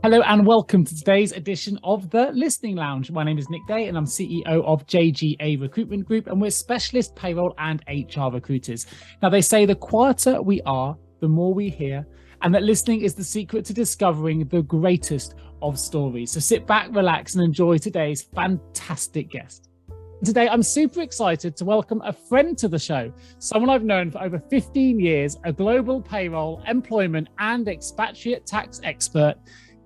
Hello and welcome to today's edition of the Listening Lounge. My name is Nick Day and I'm CEO of JGA Recruitment Group, and we're specialist payroll and HR recruiters. Now, they say the quieter we are, the more we hear, and that listening is the secret to discovering the greatest of stories. So sit back, relax, and enjoy today's fantastic guest. Today, I'm super excited to welcome a friend to the show, someone I've known for over 15 years, a global payroll, employment, and expatriate tax expert,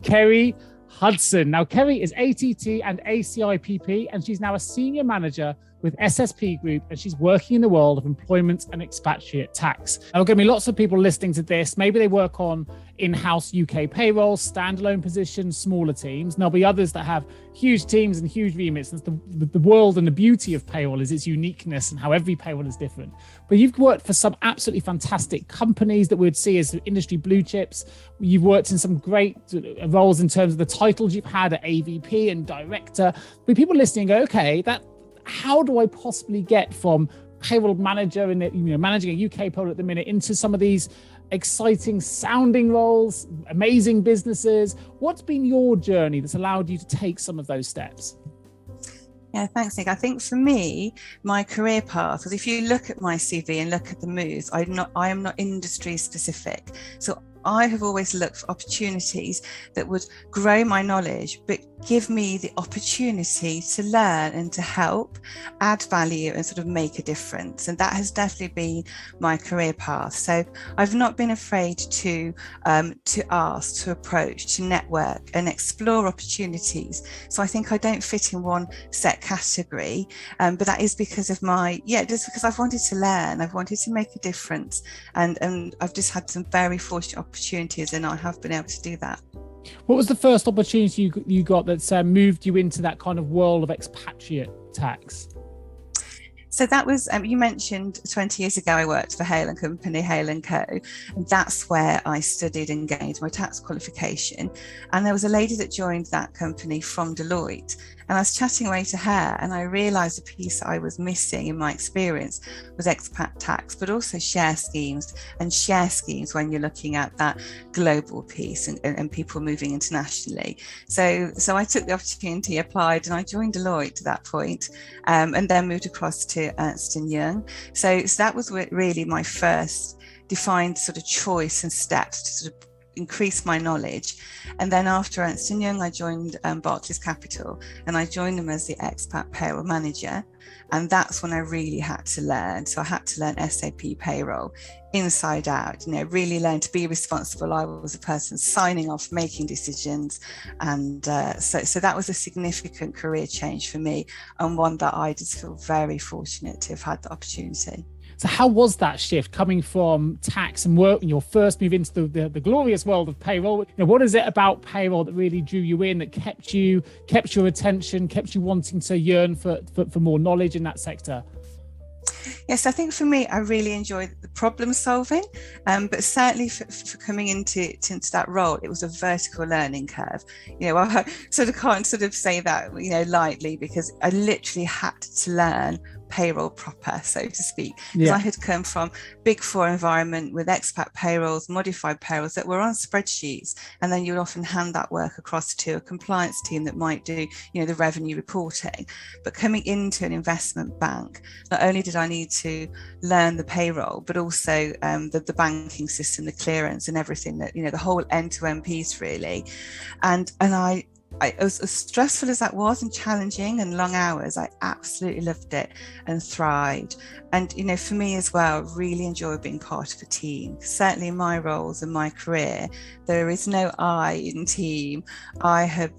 Kerry Hudson. Now, Kerry is ATT and ACIPP, and she's now a senior manager with SSP Group, and she's working in the world of employment and expatriate tax. There are going to be lots of people listening to this. Maybe they work on in-house UK payroll, standalone positions, smaller teams. And there'll be others that have huge teams and huge remits. And the world and the beauty of payroll is its uniqueness and how every payroll is different. But you've worked for some absolutely fantastic companies that we would see as industry blue chips. You've worked in some great roles in terms of the titles you've had at AVP and director. But people listening go, okay, how do I possibly get from payroll manager and managing a UK payroll at the minute into some of these exciting sounding roles, amazing businesses? What's been your journey that's allowed you to take some of those steps? Yeah, thanks, Nick. I think for me, my career path, because if you look at my CV and look at the moves, I am not industry specific. So I have always looked for opportunities that would grow my knowledge, but give me the opportunity to learn and to help, add value and sort of make a difference. And that has definitely been my career path. So I've not been afraid to ask, to approach, to network and explore opportunities. So I think I don't fit in one set category, but that is because of just because I've wanted to learn, I've wanted to make a difference, and I've just had some very fortunate opportunities, and I have been able to do that. What was the first opportunity you got that's moved you into that kind of world of expatriate tax? So that was, you mentioned 20 years ago, I worked for Hale & Company, Hale & Co. And that's where I studied and gained my tax qualification. And there was a lady that joined that company from Deloitte. And I was chatting away to her, and I realised a piece I was missing in my experience was expat tax, but also share schemes when you're looking at that global piece and people moving internationally. So I took the opportunity, applied, and I joined Deloitte at that point, and then moved across to Ernst & Young. So that was really my first defined sort of choice and steps to sort of increase my knowledge. And then after Ernst & Young, I joined Barclays Capital, and I joined them as the Expat Payroll Manager. And that's when I really had to learn. So I had to learn SAP payroll inside out, really learn to be responsible. I was a person signing off, making decisions. And so that was a significant career change for me, and one that I just feel very fortunate to have had the opportunity. So how was that shift coming from tax and work when your first move into the glorious world of payroll? What is it about payroll that really drew you in, that kept your attention, kept you wanting to yearn for more knowledge in that sector? Yes, I think for me, I really enjoyed the problem solving, but certainly for coming into that role, it was a vertical learning curve. I sort of can't say that, lightly, because I literally had to learn payroll proper, so to speak, because I had come from Big Four environment with expat payrolls, modified payrolls that were on spreadsheets, and then you'd often hand that work across to a compliance team that might do, the revenue reporting. But coming into an investment bank, not only did I need to learn the payroll, but also the banking system, the clearance, and everything that the whole end-to-end piece really, and as stressful as that was and challenging and long hours, I absolutely loved it and thrived. And, for me as well, really enjoy being part of a team. Certainly in my roles and my career, there is no I in team. I have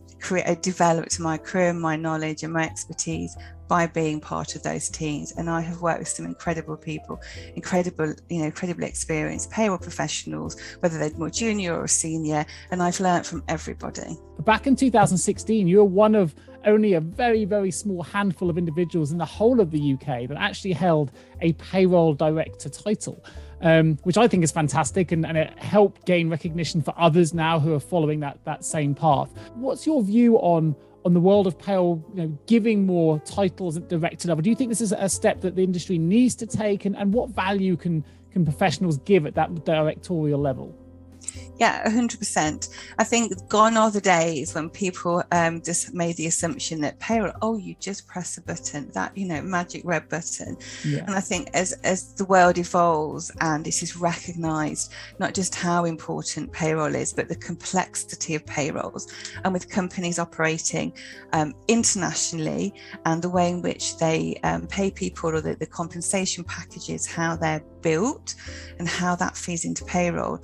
developed my career, my knowledge and my expertise by being part of those teams. And I have worked with some incredible people, incredibly experienced payroll professionals, whether they're more junior or senior, and I've learned from everybody. Back in 2016, you were one of only a very, very small handful of individuals in the whole of the UK that actually held a payroll director title, which I think is fantastic, and it helped gain recognition for others now who are following that same path. What's your view on the world of payroll, giving more titles at director level? Do you think this is a step that the industry needs to take, and what value can professionals give at that directorial level? Yeah, 100%. I think gone are the days when people just made the assumption that payroll, oh, you just press a button, that, magic red button. Yeah. And I think as the world evolves and it is recognised, not just how important payroll is, but the complexity of payrolls, and with companies operating internationally and the way in which they pay people, or the compensation packages, how they're built and how that feeds into payroll,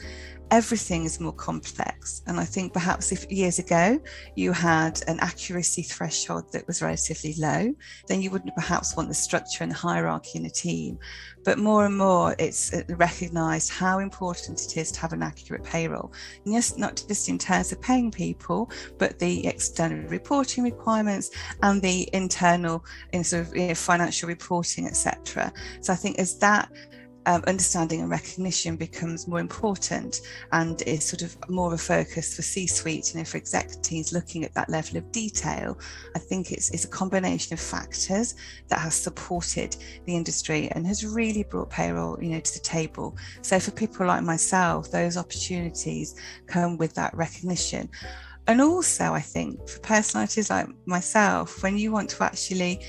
everything is more complex. And I think perhaps if years ago you had an accuracy threshold that was relatively low, then you wouldn't perhaps want the structure and hierarchy in a team. But more and more it's recognised how important it is to have an accurate payroll. And yes, not just in terms of paying people, but the external reporting requirements and the internal financial reporting, etc. So I think as that understanding and recognition becomes more important and is sort of more of a focus for C-suite and for exec teams looking at that level of detail, I think it's a combination of factors that has supported the industry and has really brought payroll, to the table. So for people like myself, those opportunities come with that recognition. And also, I think for personalities like myself, when you want to actually,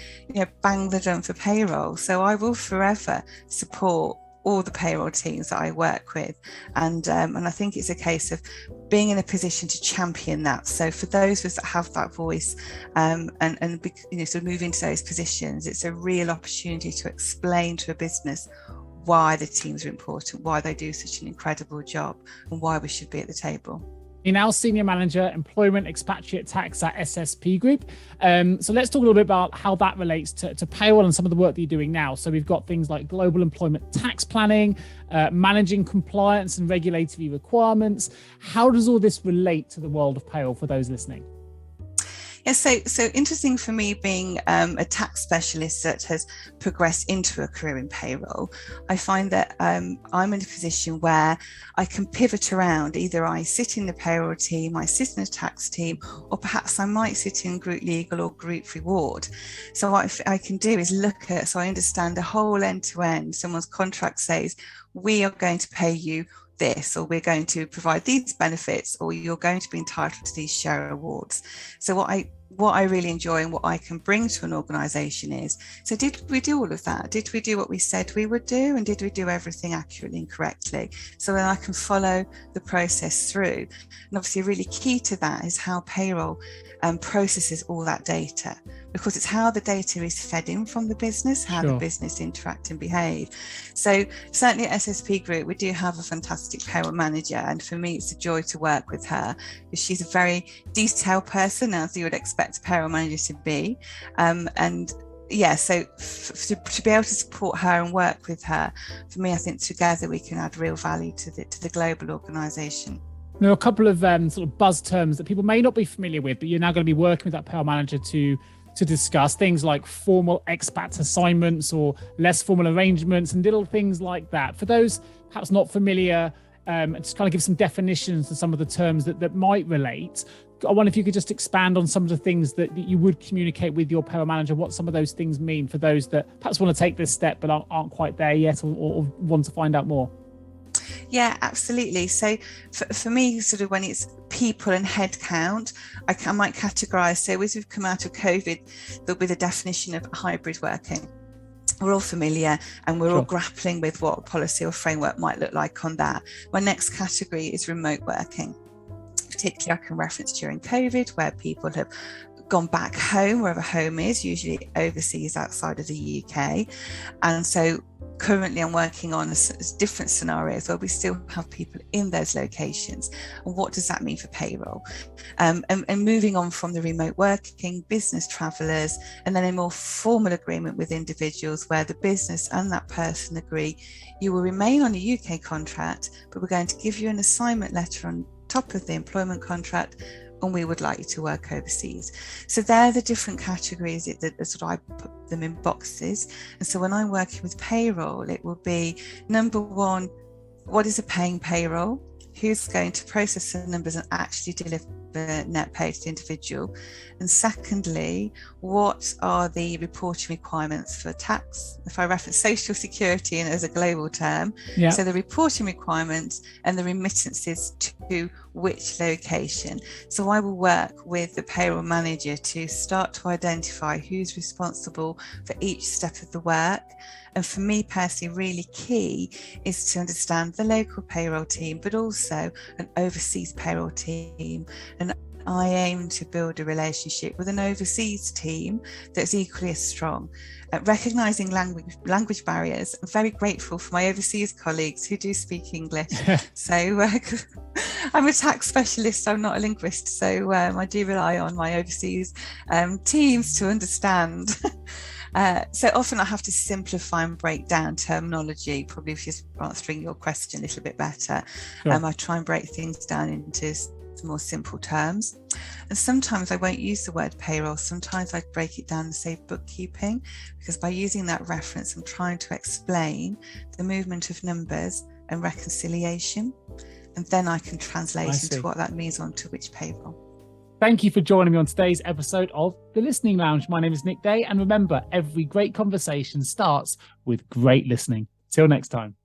bang the drum for payroll, so I will forever support all the payroll teams that I work with, and I think it's a case of being in a position to champion that. So for those of us that have that voice, and sort of move into those positions, it's a real opportunity to explain to a business why the teams are important, why they do such an incredible job, and why we should be at the table. You're now Senior Manager, Employment Expatriate Tax at SSP Group. So let's talk a little bit about how that relates to payroll and some of the work that you're doing now. So we've got things like global employment tax planning, managing compliance and regulatory requirements. How does all this relate to the world of payroll for those listening? Yeah, so interesting for me, being a tax specialist that has progressed into a career in payroll. I find that I'm in a position where I can pivot around. Either I sit in the payroll team, I sit in the tax team, or perhaps I might sit in group legal or group reward. So what I can do is look at, so I understand the whole end to end. Someone's contract says, we are going to pay you this, or we're going to provide these benefits, or you're going to be entitled to these share awards. So what I really enjoy and what I can bring to an organisation is, so did we do all of that? Did we do what we said we would do? And did we do everything accurately and correctly? So then I can follow the process through. And obviously really key to that is how payroll processes all that data, because it's how the data is fed in from the business, how the business interact and behave. So certainly at SSP Group, we do have a fantastic payroll manager, and for me it's a joy to work with her, because she's a very detailed person, as you would expect a payroll manager to be. And yeah, so to be able to support her and work with her, for me, I think together we can add real value to the global organisation. There are a couple of sort of buzz terms that people may not be familiar with, but you're now going to be working with that payroll manager to discuss things like formal expat assignments or less formal arrangements and little things like that. For those perhaps not familiar, just kind of give some definitions to some of the terms that might relate. I wonder if you could just expand on some of the things that you would communicate with your payroll manager, what some of those things mean for those that perhaps want to take this step but aren't quite there yet, or want to find out more. Yeah, absolutely. So for me, sort of when it's people and headcount, I might categorise. So as we've come out of COVID, there'll be the definition of hybrid working. We're all familiar and we're all grappling with what policy or framework might look like on that. My next category is remote working. Particularly I can reference during COVID, where people have gone back home, wherever home is, usually overseas outside of the UK. And so currently I'm working on different scenarios where we still have people in those locations. And what does that mean for payroll? And moving on from the remote working, business travellers, and then a more formal agreement with individuals where the business and that person agree, you will remain on a UK contract, but we're going to give you an assignment letter on top of the employment contract, and we would like you to work overseas. So they're the different categories that sort of I put them in boxes. And so when I'm working with payroll, it will be number one, what is a paying payroll? Who's going to process the numbers and actually deliver the net pay to the individual? And secondly, what are the reporting requirements for tax? If I reference social security and as a global term, so the reporting requirements and the remittances to which location. So I will work with the payroll manager to start to identify who's responsible for each step of the work. And for me personally, really key is to understand the local payroll team, but also an overseas payroll team. And I aim to build a relationship with an overseas team that's equally as strong. Recognising language barriers, I'm very grateful for my overseas colleagues who do speak English. So I'm a tax specialist, I'm not a linguist, so I do rely on my overseas teams to understand. So often I have to simplify and break down terminology, probably if you're answering your question a little bit better. I try and break things down into more simple terms. And sometimes I won't use the word payroll. Sometimes I break it down and say bookkeeping, because by using that reference, I'm trying to explain the movement of numbers and reconciliation. And then I can translate into what that means onto which payroll. Thank you for joining me on today's episode of The Listening Lounge. My name is Nick Day. And remember, every great conversation starts with great listening. Till next time.